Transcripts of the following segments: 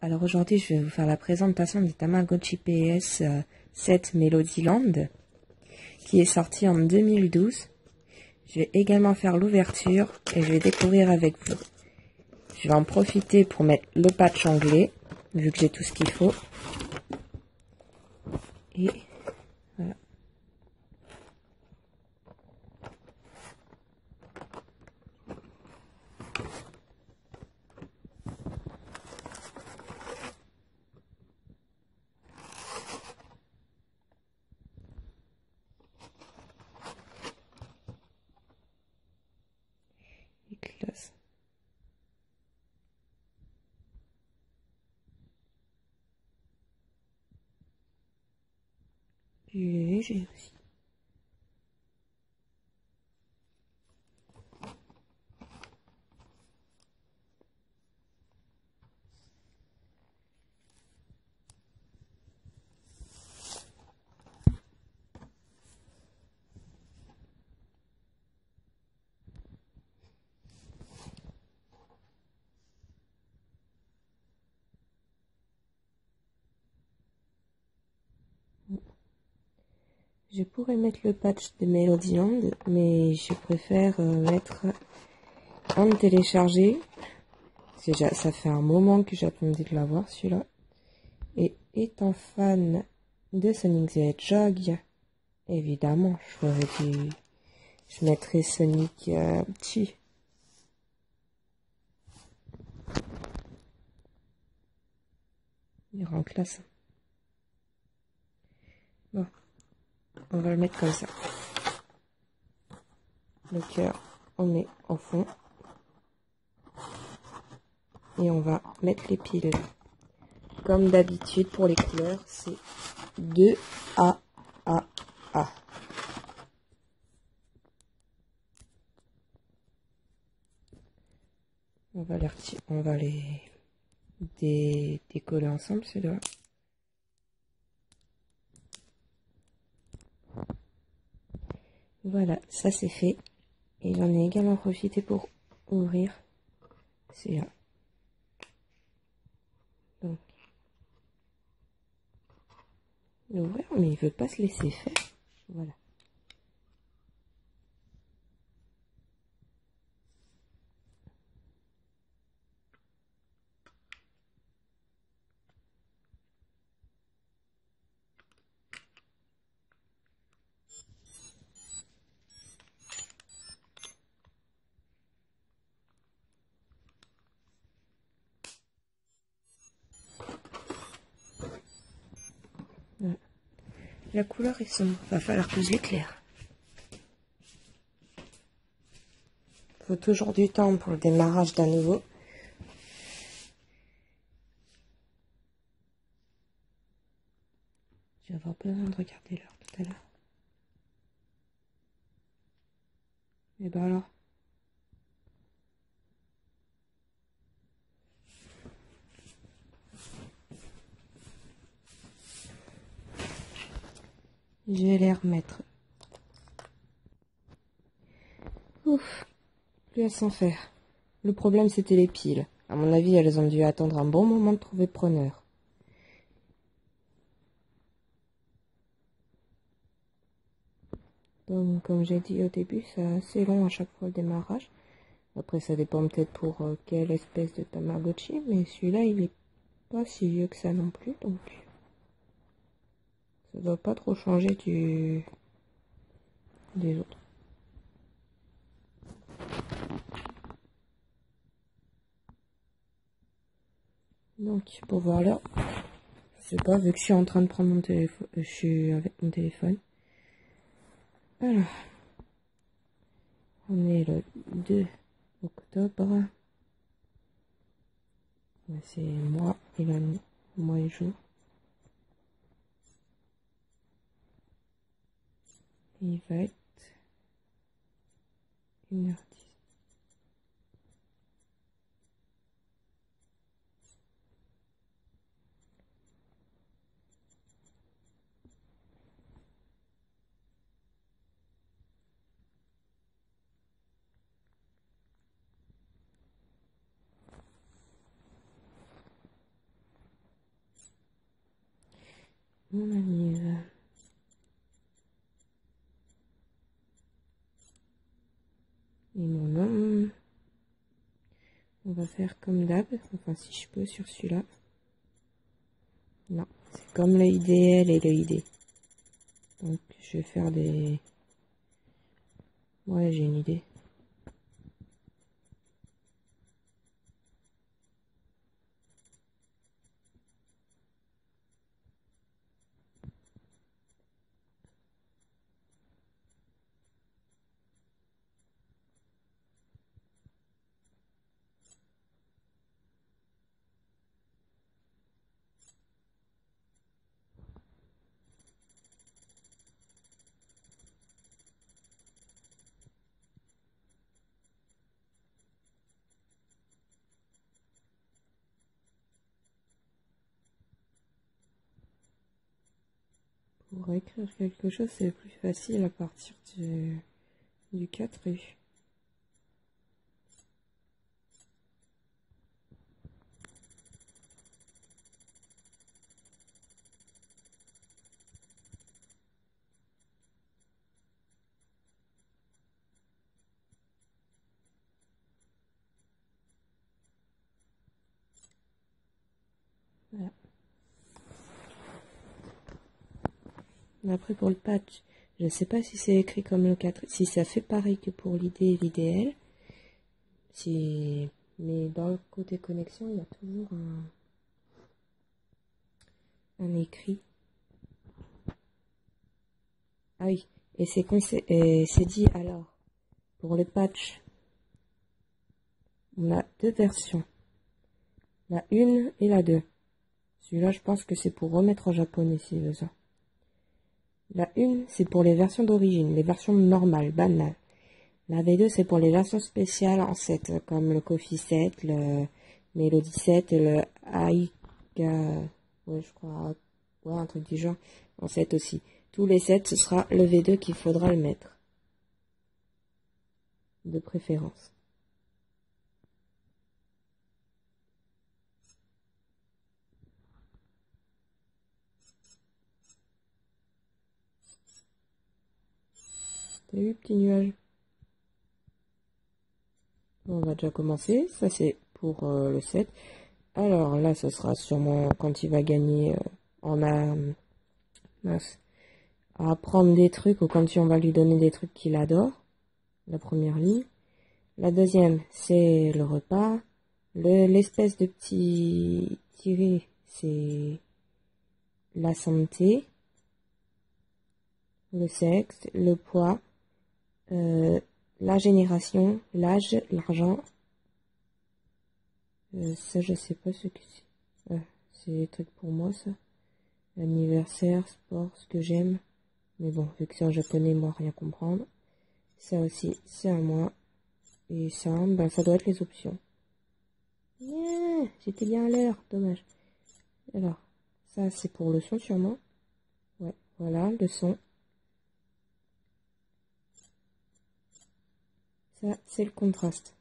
Alors aujourd'hui, je vais vous faire la présentation du Tamagotchi PS7 Melodyland, qui est sorti en 2012. Je vais également faire l'ouverture et je vais découvrir avec vous. Je vais en profiter pour mettre le patch anglais, vu que j'ai tout ce qu'il faut. Et voilà. Classe. Et j'ai aussi. Je pourrais mettre le patch de Melodyland, mais je préfère mettre en télécharger. Parce que ça fait un moment que j'attendais de l'avoir celui-là. Et étant fan de Sonic the Hedgehog, évidemment, je mettrais Sonic petit. Il rend classe. Bon, on va le mettre comme ça. Le cœur, on met au fond. Et on va mettre les piles. Comme d'habitude pour les couleurs, c'est 2A, A, A. On va les décoller ensemble, ces deux-là. Voilà, ça c'est fait. Et j'en ai également profité pour ouvrir celui-là. Donc, l'ouvrir, mais il veut pas se laisser faire. Voilà. Voilà. La couleur est sombre. Va falloir que je l'éclaire. Faut toujours du temps pour le démarrage d'un nouveau. Je vais avoir besoin de regarder l'heure tout à l'heure. Et ben alors. Je vais les remettre. Ouf, plus à s'en faire. Le problème c'était les piles. À mon avis, elles ont dû attendre un bon moment de trouver preneur. Donc, comme j'ai dit au début, c'est assez long à chaque fois le démarrage. Après, ça dépend peut-être pour quelle espèce de Tamagotchi, mais celui-là, il est pas si vieux que ça non plus, donc ça doit pas trop changer des autres. Donc, pour voir là, je sais pas, vu que je suis en train de prendre mon téléphone, je suis avec mon téléphone. Alors, on est le 2 octobre. C'est mois et la nuit, mois et jour. Il va être 1h10. mon anniv. Et mon nom. On va faire comme d'hab. Enfin, si je peux sur celui-là. Non, c'est comme le IDL et le ID. Donc, je vais faire des... Ouais, j'ai une idée. Pour écrire quelque chose, c'est plus facile à partir du 4U. Voilà. Après, pour le patch, je ne sais pas si c'est écrit comme le 4, si ça fait pareil que pour l'ID et l'IDL. Mais dans le côté connexion, il y a toujours un écrit. Ah oui, et c'est dit alors, pour le patch, on a deux versions. La 1 et la 2. Celui-là, je pense que c'est pour remettre en japonais si besoin. La 1, c'est pour les versions d'origine, les versions normales, banales. La V2, c'est pour les versions spéciales en 7, comme le Coffee 7, le Melody 7 et le Aika... Ouais, je crois... Ouais, un truc du genre. En 7 aussi. Tous les 7, ce sera le V2 qu'il faudra le mettre. De préférence. T'as vu, petit nuage? On va déjà commencer. Ça, c'est pour le 7. Alors là, ce sera sûrement quand il va gagner en à apprendre des trucs ou quand on va lui donner des trucs qu'il adore. La première ligne. La deuxième, c'est le repas. L'espèce de petit tiré, c'est la santé, le sexe, le poids, la génération, l'âge, l'argent. Ça, je sais pas ce que c'est. C'est des trucs pour moi, ça. L'anniversaire, sport, ce que j'aime. Mais bon, vu que c'est en japonais, moi, rien comprendre. Ça aussi, c'est à moi. Et ça, ben, ça doit être les options. Yeah, j'étais bien à l'heure, dommage. Alors, ça, c'est pour le son, sûrement. Ouais, voilà, le son. Ça, c'est le contraste.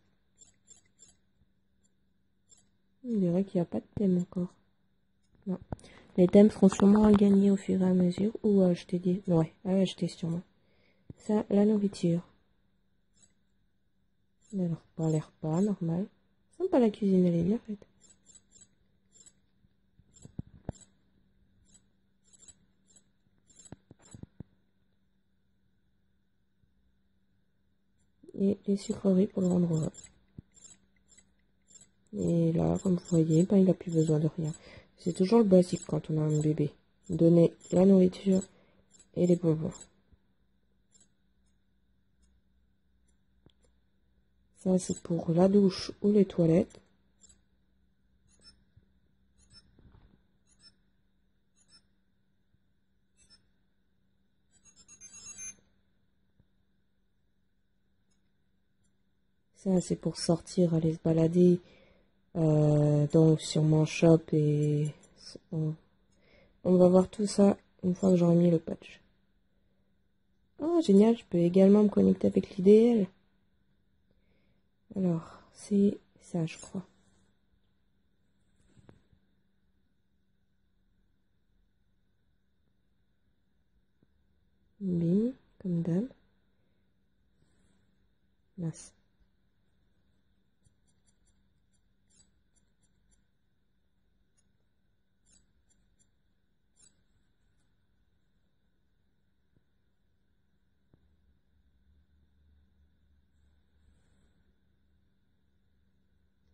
On dirait qu'il n'y a pas de thème encore. Non. Les thèmes seront sûrement à gagner au fur et à mesure. Ou à acheter des... Ouais, à acheter sûrement. Ça, la nourriture. Alors, pas l'air pas, normal. Sympa la cuisine, elle est bien faite. Et les sucreries pour le rendre heureux. Et là, comme vous voyez, ben, il n'a plus besoin de rien. C'est toujours le basique quand on a un bébé. Donner la nourriture et les bonbons. Ça, c'est pour la douche ou les toilettes. Ça, c'est pour sortir, aller se balader. Donc, sur mon shop et... On va voir tout ça une fois que j'aurai mis le patch. Oh, génial, je peux également me connecter avec l'IDL. Alors, c'est ça, je crois. Bim, comme d'hab. Mince.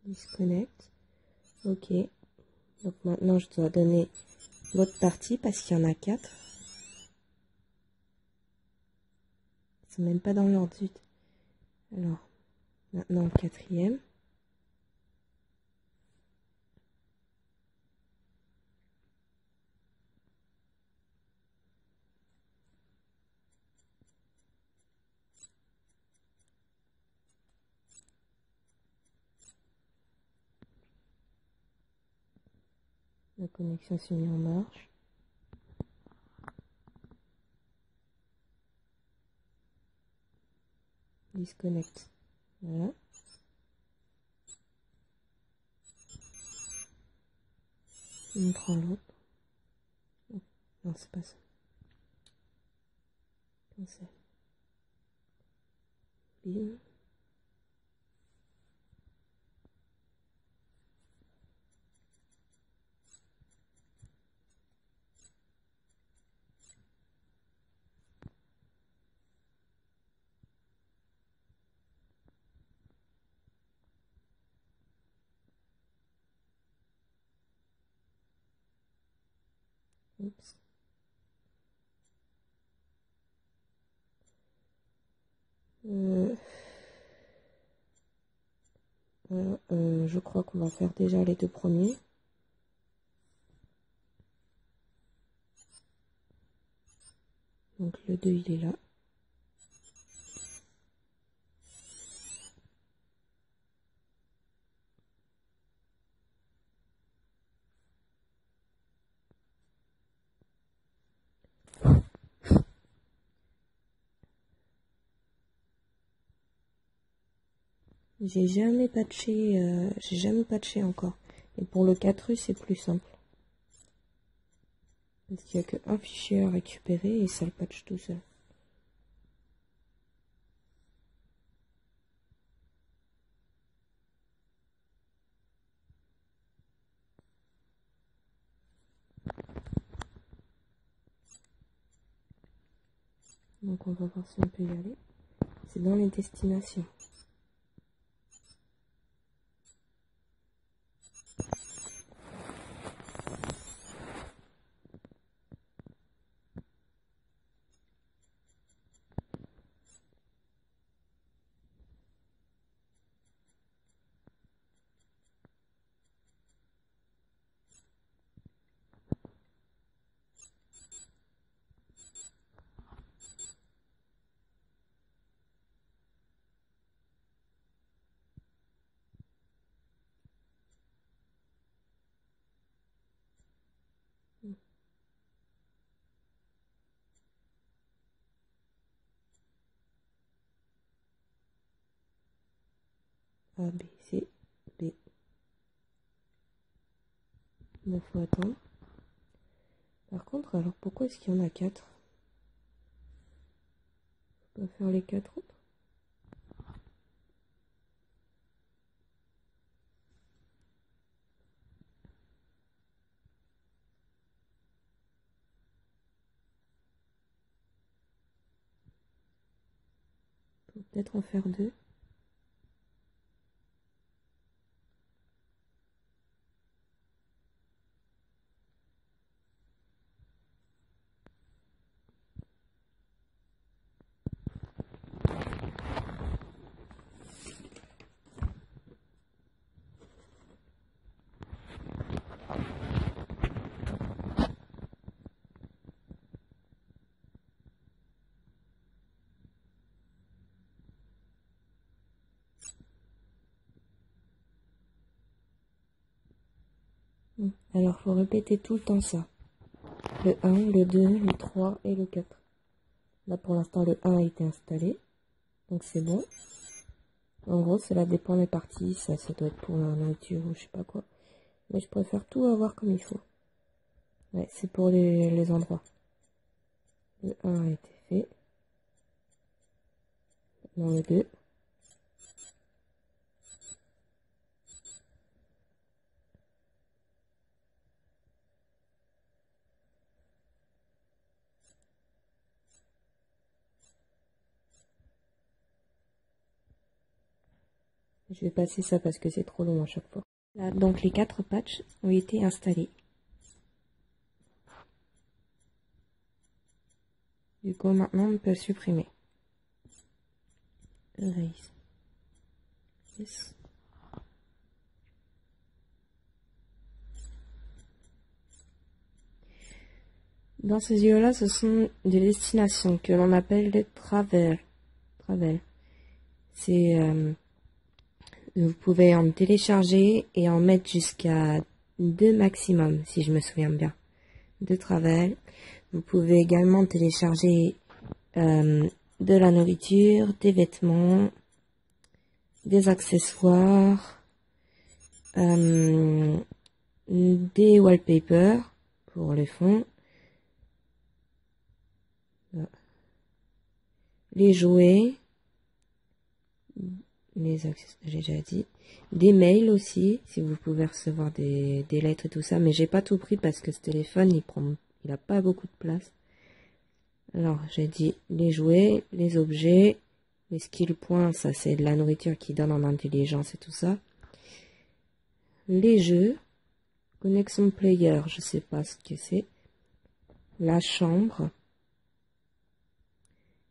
Disconnect. Ok. Donc maintenant, je dois donner l'autre partie parce qu'il y en a 4. Ils sont même pas dans l'ordre. Zut. Alors, maintenant le 4e. La connexion s'est mise en marche. Disconnect. Voilà. On prend l'autre. Non, c'est pas ça. Cancel. Bim. Oups. Je crois qu'on va faire déjà les 2 premiers. Donc le 2 il est là. J'ai jamais patché encore. Et pour le 4U c'est plus simple. Parce qu'il n'y a qu'un fichier à récupérer et ça le patch tout seul. Donc on va voir si on peut y aller. C'est dans les destinations. A, B, C, B. Il faut attendre. Par contre, alors pourquoi est-ce qu'il y en a 4? On va faire les 4 autres. On peut peut-être en faire 2. Alors, faut répéter tout le temps ça. Le 1, le 2, le 3 et le 4. Là, pour l'instant, le 1 a été installé. Donc, c'est bon. En gros, cela dépend des parties. Ça doit être pour la nourriture ou je sais pas quoi. Mais je préfère tout avoir comme il faut. Ouais, c'est pour les endroits. Le 1 a été fait. Dans le 2. Je vais passer ça parce que c'est trop long à chaque fois. Là, donc les 4 patchs ont été installés. Du coup, maintenant, on peut supprimer. Erase. Yes. Dans ces yeux-là, ce sont des destinations que l'on appelle des travel. C'est vous pouvez en télécharger et en mettre jusqu'à 2 maximum, si je me souviens bien. 2 travel. Vous pouvez également télécharger de la nourriture, des vêtements, des accessoires, des wallpapers pour les fonds, les jouets, les accessoires, j'ai déjà dit, des mails aussi, si vous pouvez recevoir des lettres et tout ça, mais j'ai pas tout pris parce que ce téléphone il a pas beaucoup de place. Alors j'ai dit les jouets, les objets, les skill points, ça c'est de la nourriture qui donne en intelligence et tout ça. Les jeux, connection player, je sais pas ce que c'est. La chambre.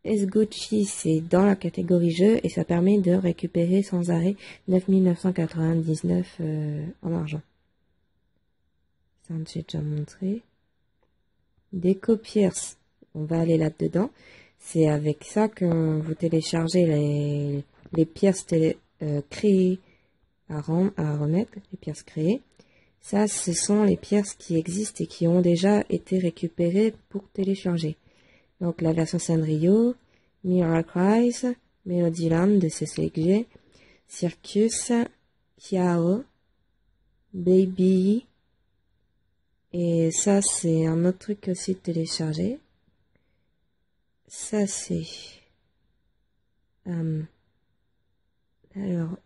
Esguchi, c'est dans la catégorie jeu et ça permet de récupérer sans arrêt 9999 en argent. Ça, j'ai déjà montré. Déco Pierce, on va aller là-dedans. C'est avec ça que vous téléchargez les pièces créées à remettre, les pièces créées. Ça, ce sont les pièces qui existent et qui ont déjà été récupérées pour télécharger. Donc la version Sanrio, Miracrise, Melodyland de CCXG, Circus, Kiao, Baby, et ça c'est un autre truc aussi téléchargé. Ça c'est... alors,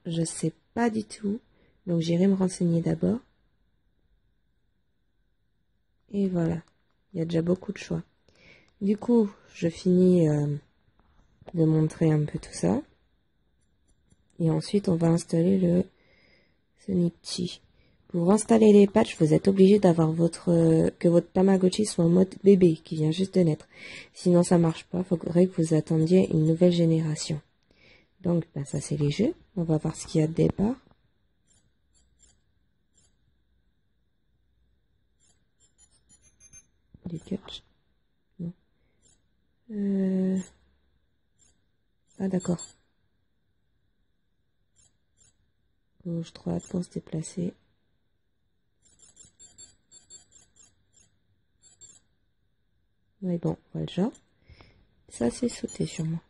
je sais pas du tout, donc j'irai me renseigner d'abord. Et voilà, il y a déjà beaucoup de choix. Du coup, je finis de montrer un peu tout ça. Et ensuite, on va installer le Sonichi. Pour installer les patchs, vous êtes obligé d'avoir que votre Tamagotchi soit en mode bébé, qui vient juste de naître. Sinon, ça marche pas. Il faudrait que vous attendiez une nouvelle génération. Donc, ben, ça, c'est les jeux. On va voir ce qu'il y a de départ. Du catch. Non. Ah, d'accord. Gauche, droite pour se déplacer. Mais bon, voilà le genre. Ça, c'est sauter sûrement.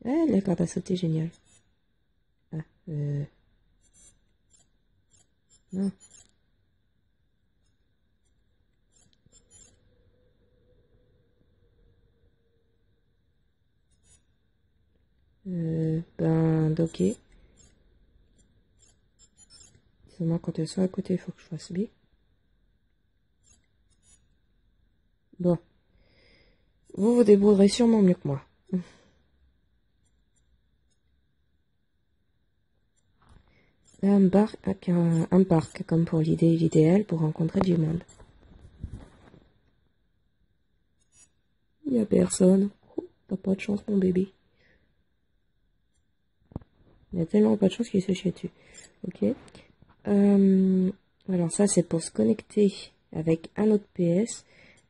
Ah, la corde à sauter, génial. Ah, non. Ben, ok. Seulement quand elles sont à côté, il faut que je fasse B. Bon. Vous vous débrouillerez sûrement mieux que moi. Un parc, comme pour l'idéal, pour rencontrer du monde. Il n'y a personne. Oh, t'as pas de chance, mon bébé. Il n'y a tellement pas de chance qu'il se chie dessus. Ok. Alors ça, c'est pour se connecter avec un autre PS,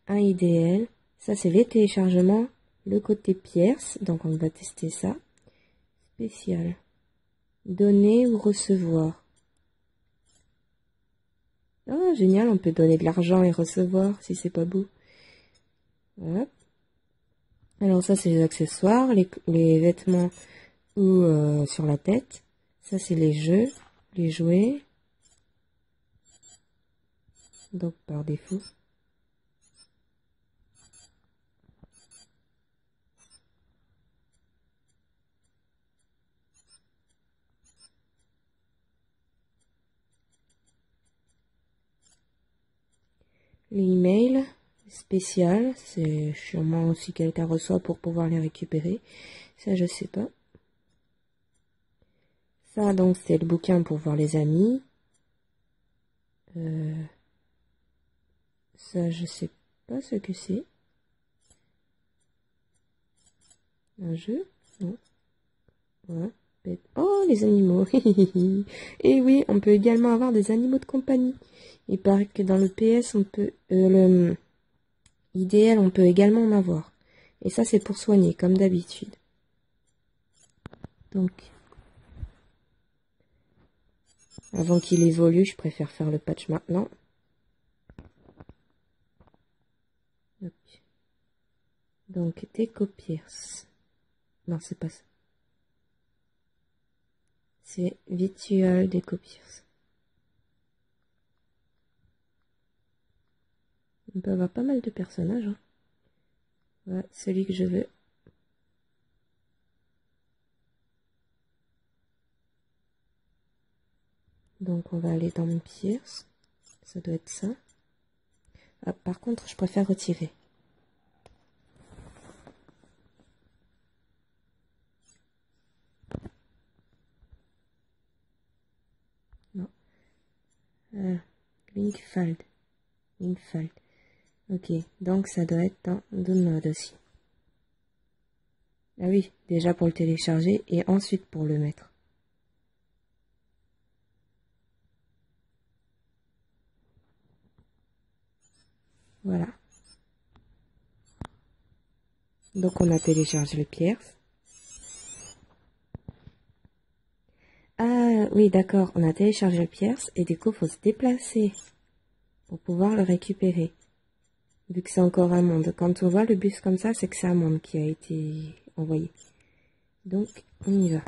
un IDL. Ça, c'est les téléchargements. Le côté Pierce. Donc, on va tester ça. Spécial. Donner ou recevoir. Ah, génial, on peut donner de l'argent et recevoir si c'est pas beau. Voilà. Alors ça, c'est les accessoires, les vêtements ou sur la tête. Ça, c'est les jeux, les jouets. Donc, par défaut. Les emails spéciaux, c'est sûrement si quelqu'un reçoit pour pouvoir les récupérer. Ça, je sais pas. Ça, donc, c'est le bouquin pour voir les amis. Ça, je sais pas ce que c'est. Un jeu? Non. Voilà. Oh, les animaux. Et oui, on peut également avoir des animaux de compagnie. Il paraît que dans le PS, on peut... le IDL, on peut également en avoir. Et ça, c'est pour soigner, comme d'habitude. Donc, avant qu'il évolue, je préfère faire le patch maintenant. Donc, Deco Pierce. Non, c'est pas ça. C'est Virtual Deco Pierce. On peut avoir pas mal de personnages. Hein. Voilà, celui que je veux. Donc, on va aller dans mon Pierce. Ça doit être ça. Ah, par contre, je préfère retirer. Non. Linkfald. Linkfald. Ok, donc ça doit être dans Download aussi. Ah oui, déjà pour le télécharger et ensuite pour le mettre. Voilà. Donc on a téléchargé le Pierce. Ah oui, d'accord, on a téléchargé le Pierce et du coup, il faut se déplacer pour pouvoir le récupérer. Vu que c'est encore un monde. Quand on voit le bus comme ça, c'est que c'est un monde qui a été envoyé. Donc, on y va.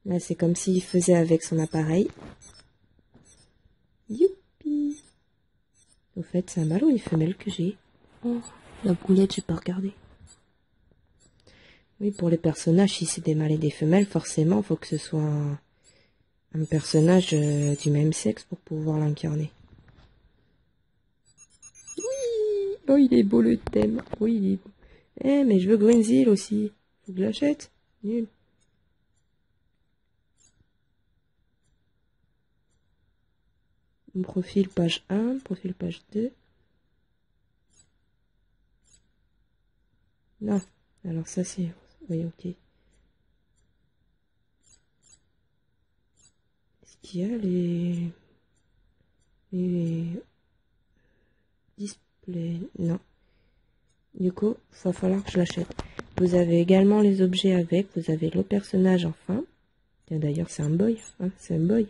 Là, c'est comme s'il faisait avec son appareil. Youpi! Au fait, c'est un mâle ou une femelle que j'ai? Oh, la boulette, j'ai pas regardé. Oui, pour les personnages, si c'est des mâles et des femelles, forcément, faut que ce soit un personnage du même sexe pour pouvoir l'incarner. Oui! Oh, il est beau le thème. Oui, il est beau. Eh, mais je veux Greenzill aussi. Faut que je l'achète. Nul. Mon profil page 1, profil page 2. Non. Alors ça c'est... Oui, ok. Est-ce qu'il y a les displays? Non. Du coup, il va falloir que je l'achète. Vous avez également les objets avec. Vous avez le personnage enfin. Tiens, d'ailleurs, c'est un boy. Hein, c'est un boy.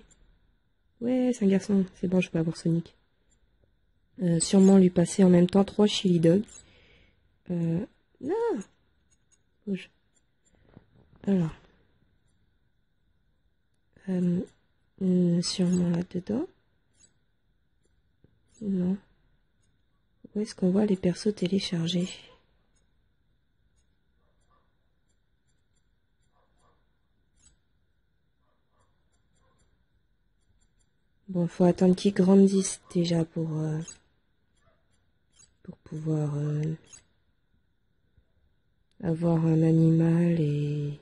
Ouais, c'est un garçon. C'est bon, je peux avoir Sonic. Sûrement lui passer en même temps 3 chili dogs. Non. Bouge. Alors. Sûrement là-dedans. Non. Où est-ce qu'on voit les persos téléchargés? Bon, faut attendre qu'ils grandissent déjà pour pouvoir avoir un animal et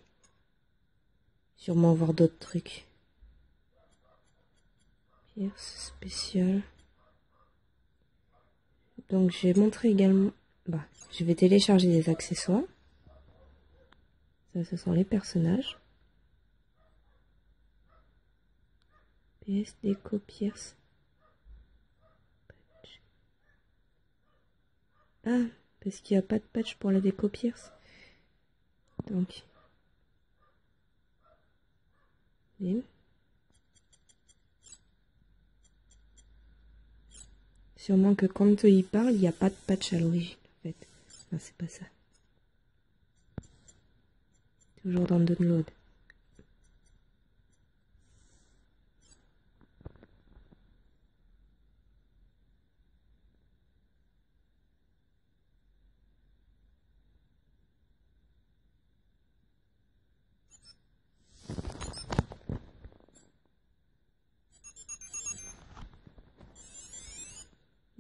sûrement voir d'autres trucs. Pierce spécial. Donc, je vais montrer également... Bah, je vais télécharger des accessoires. Ça, ce sont les personnages. PS Déco Pierce. Patch. Ah, parce qu'il n'y a pas de patch pour la Déco Pierce. Donc... Bim. Sûrement que quand il parle, il n'y a pas de patch à l'origine, en fait. Non, c'est pas ça. Toujours dans le download.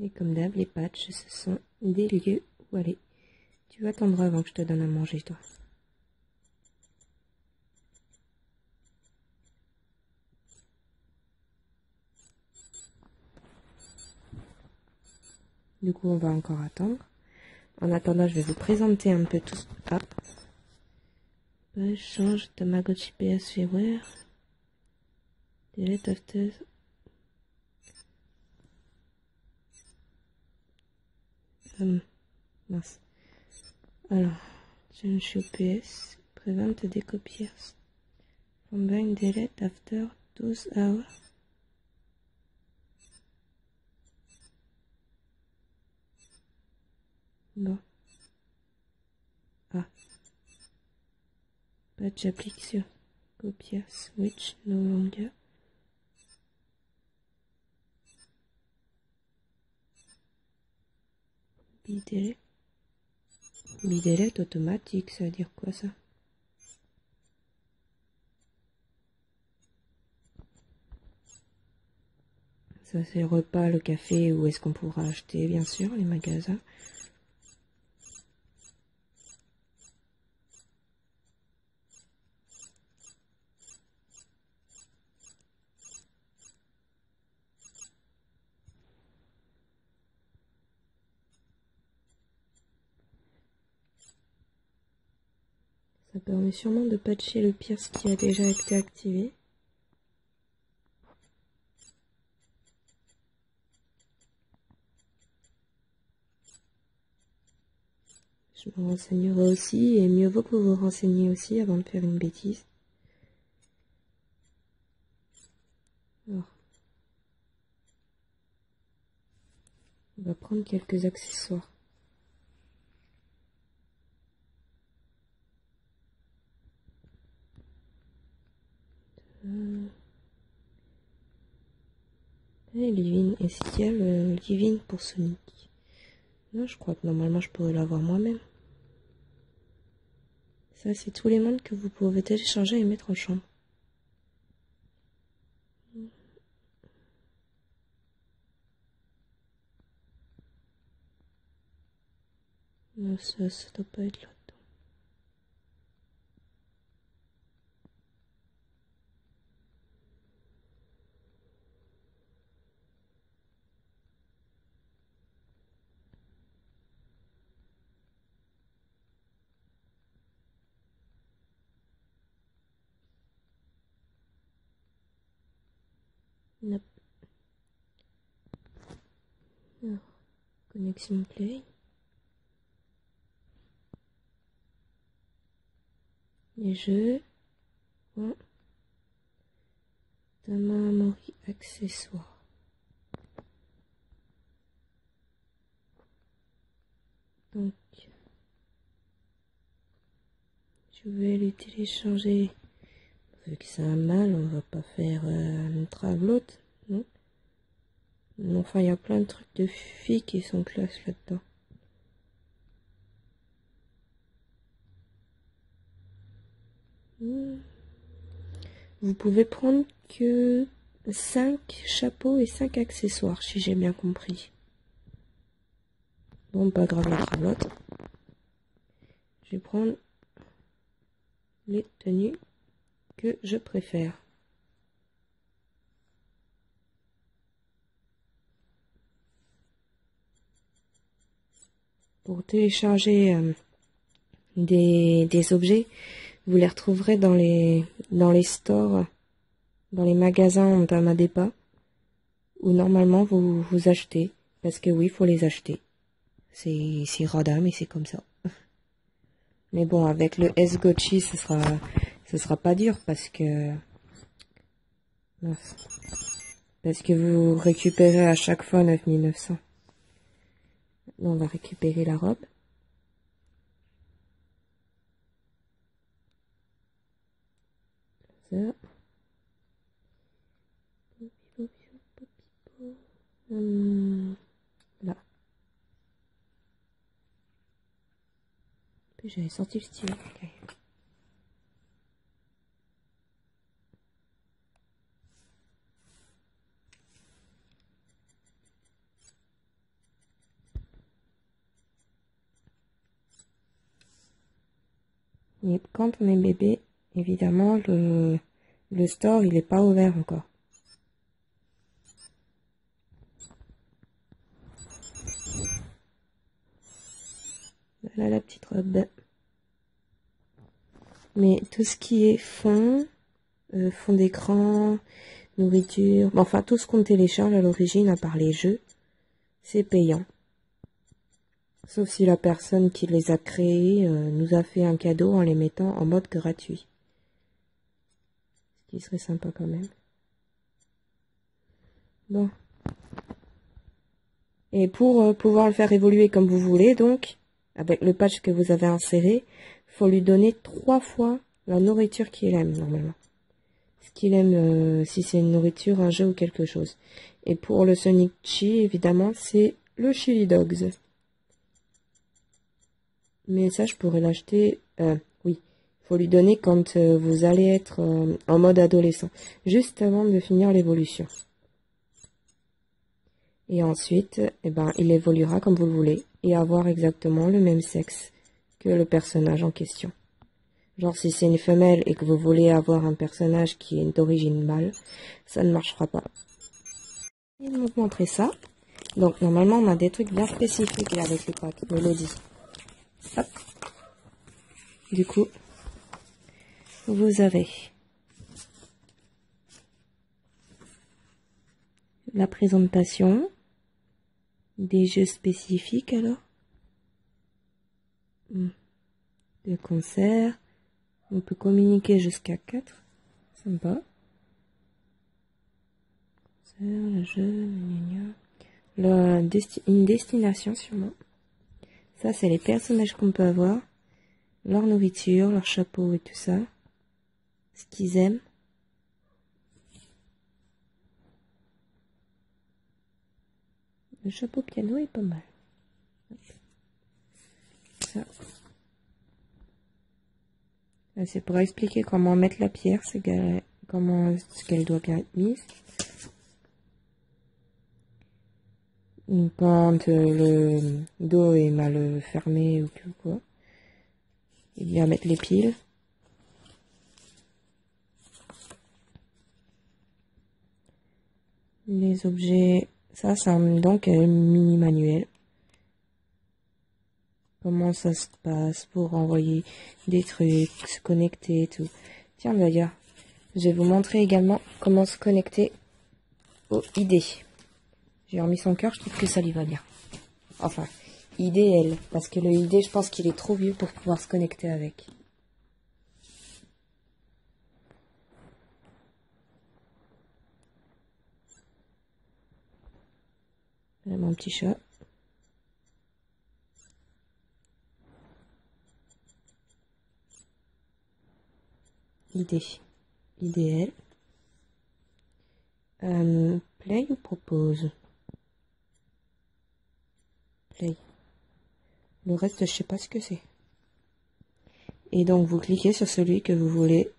Et comme d'hab, les patchs, ce sont des lieux où aller. Tu vas attendre avant que je te donne à manger, toi. Du coup, on va encore attendre. En attendant, je vais vous présenter un peu tout. Ah. Change Tamagotchi PS firmware. Delete after. Mince. Alors, change PS. Prevent decopiers. Combine delete after 12 hours. Bon. Ah. Patch application. Copier switch no longer. Bidelete. Bidelete automatique, ça veut dire quoi ça? Ça c'est le repas, le café, où est-ce qu'on pourra acheter, bien sûr, les magasins. Ça permet sûrement de patcher le pire ce qui a déjà été activé. Je me renseignerai aussi, et mieux vaut que vous vous renseigniez aussi avant de faire une bêtise. Alors, on va prendre quelques accessoires. Et Living, est-ce qu'il y a le Living pour Sonic? Non, je crois que normalement je pourrais l'avoir moi-même. Ça, c'est tous les mondes que vous pouvez télécharger et mettre en chambre. Non, ça doit pas être là-dedans. Nope. Alors, connexion play. Les jeux. Oh. Tamamori accessoires. Donc, je vais les télécharger. Vu que c'est un mâle, on va pas faire une traglotte, non? Enfin, il y a plein de trucs de filles qui sont classe là-dedans. Vous pouvez prendre que 5 chapeaux et 5 accessoires, si j'ai bien compris. Bon, pas grave la traglotte. Je vais prendre les tenues que je préfère. Pour télécharger des objets, vous les retrouverez dans les stores, dans les magasins Damadepa, où normalement vous achetez. Parce que oui, il faut les acheter. C'est radin, mais c'est comme ça. Mais bon, avec le S-Gotchi, ce sera pas dur parce que... Parce que vous récupérez à chaque fois 9900. Là, on va récupérer la robe. Ça. Là. Puis j'avais sorti le stylo. Okay. Et quand on est bébé, évidemment, le store, il n'est pas ouvert encore. Voilà la petite robe. Mais tout ce qui est fond d'écran, nourriture, enfin tout ce qu'on télécharge à l'origine, à part les jeux, c'est payant. Sauf si la personne qui les a créés nous a fait un cadeau en les mettant en mode gratuit. Ce qui serait sympa quand même. Bon. Et pour pouvoir le faire évoluer comme vous voulez, donc, avec le patch que vous avez inséré, faut lui donner 3 fois la nourriture qu'il aime, normalement. Ce qu'il aime, si c'est une nourriture, un jeu ou quelque chose. Et pour le Sonic Chi, évidemment, c'est le Chili Dogs. Mais ça, je pourrais l'acheter... oui, faut lui donner quand vous allez être en mode adolescent. Juste avant de finir l'évolution. Et ensuite, eh ben, il évoluera comme vous le voulez et avoir exactement le même sexe que le personnage en question. Genre, si c'est une femelle et que vous voulez avoir un personnage qui est d'origine mâle, ça ne marchera pas. Ils vont vous montrer ça. Donc, normalement, on a des trucs bien spécifiques avec le pack Mélodie. Hop. Du coup, vous avez la présentation des jeux spécifiques alors. Le concert. On peut communiquer jusqu'à 4. Sympa. Le jeu, une destination sûrement. Ça, c'est les personnages qu'on peut avoir. Leur nourriture, leur chapeau et tout ça. Ce qu'ils aiment. Le chapeau piano est pas mal. Ça. C'est pour expliquer comment mettre la pierre, comment ce qu'elle doit bien être mise. Quand le dos est mal fermé ou quoi. Il y a à mettre les piles. Les objets, ça c'est donc un mini manuel. Comment ça se passe pour envoyer des trucs, se connecter et tout. Tiens d'ailleurs, je vais vous montrer également comment se connecter au ID. J'ai remis son cœur, je trouve que ça lui va bien. Enfin, IDL, parce que le ID, je pense qu'il est trop vieux pour pouvoir se connecter avec. Là, mon petit chat. ID. IDL. Play ou propose? Play. Le reste, je sais pas ce que c'est. Et donc, vous cliquez sur celui que vous voulez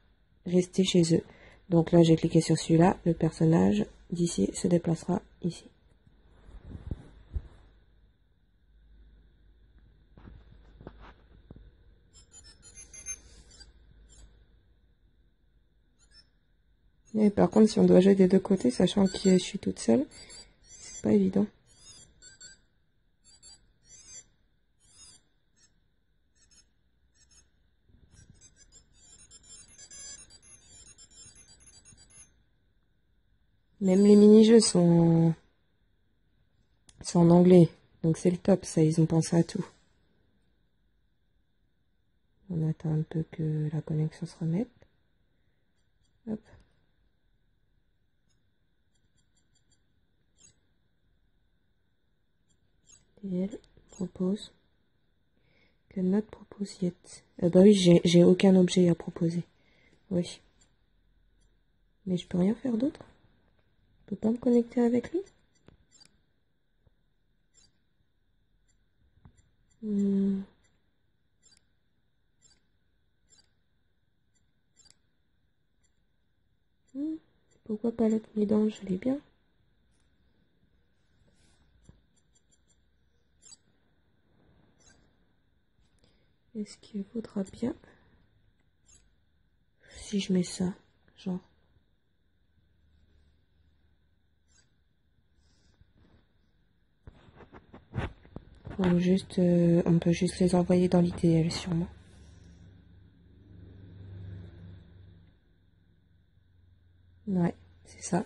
rester chez eux. Donc là, j'ai cliqué sur celui-là. Le personnage d'ici se déplacera ici. Et par contre, si on doit jouer des deux côtés, sachant que je suis toute seule, c'est pas évident. Même les mini-jeux sont en anglais. Donc c'est le top, ça, ils ont pensé à tout. On attend un peu que la connexion se remette. Hop. Et elle propose que notre propose yet. Bah oui, j'ai aucun objet à proposer. Oui. Mais je peux rien faire d'autre. Je peux pas me connecter avec lui. Pourquoi pas l'autre dents, je l'ai bien. Est-ce qu'il vaudra bien si je mets ça, genre. Ou juste, on peut juste les envoyer dans l'IDL sûrement. Ouais, c'est ça.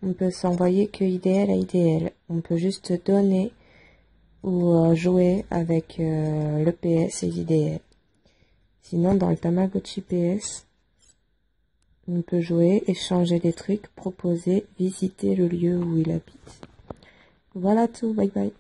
On peut s'envoyer que IDL à IDL. On peut juste donner ou jouer avec le PS et l'IDL. Sinon, dans le Tamagotchi PS, on peut jouer, échanger des trucs, proposer, visiter le lieu où il habite. Voilà tout, bye bye.